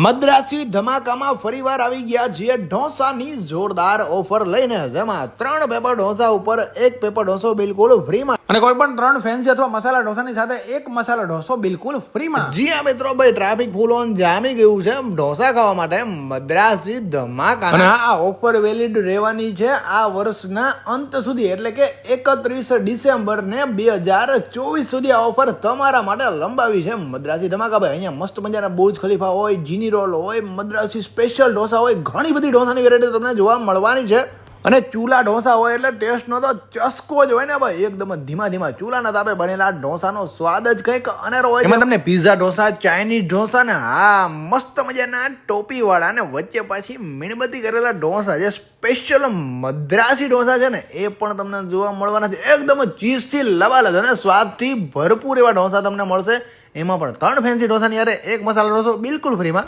મદ્રાસી ધમાકામાં ફરીવાર આવી ગયા છીએ ઢોસાની જોરદાર ઓફર લઈને, જેમાં 3 પેપર ઢોસા ઉપર 1 પેપર ઢોસો બિલકુલ ફ્રીમાં અને કોઈ પણ 3 ફેન્સી અથવા મસાલા ઢોસાની સાથે 1 મસાલા ઢોસો બિલકુલ ફ્રીમાં. જી હા મિત્રો, ભાઈ ટ્રાફિક ફૂલ ઓન જામી ગયું છે ઢોસા ખાવા માટે મદ્રાસી ધમાકા. અને આ ઓફર વેલિડ રહેવાની છે આ વર્ષના અંત સુધી, એટલે કે 31 ડિસેમ્બર ને 2024 સુધી આ ઓફર તમારા માટે લંબાવી છે મદ્રાસી ધમાકા. ભાઈ અહીંયા મસ્ત મજાના બુર્જ ખલીફા હોય, જીની રોલ હોય, મદ્રાસી સ્પેશિયલ ઢોસા હોય, ઘણી બધી ઢોસાની વેરાયટી તમને જોવા મળવાની છે. અને ચૂલા ઢોસા હોય એટલે ટેસ્ટનો તો ચસ્કો જ હોય ને ભાઈ, એકદમ ધીમા ધીમા ચૂલાના તાપે બનેલા ઢોસાનો સ્વાદ જ કંઈક અનેરો હોય. એમાં તમને પીઝા ઢોસા, ચાઇનીઝ ઢોસા ને હા મસ્ત મજાના ટોપીવાળા ને વચ્ચે પાછી મીણબત્તી કરેલા ઢોસા, જે સ્પેશિયલ મદ્રાસી ઢોસા છે ને એ પણ તમને જોવા મળવાના છે. એકદમ ચીઝથી લબાલગ અને સ્વાદથી ભરપૂર એવા ઢોસા તમને મળશે. એમાં પણ 3 ફેન્સી ઢોસાની યારે 1 મસાલા ઢોસો બિલકુલ ફ્રીમાં.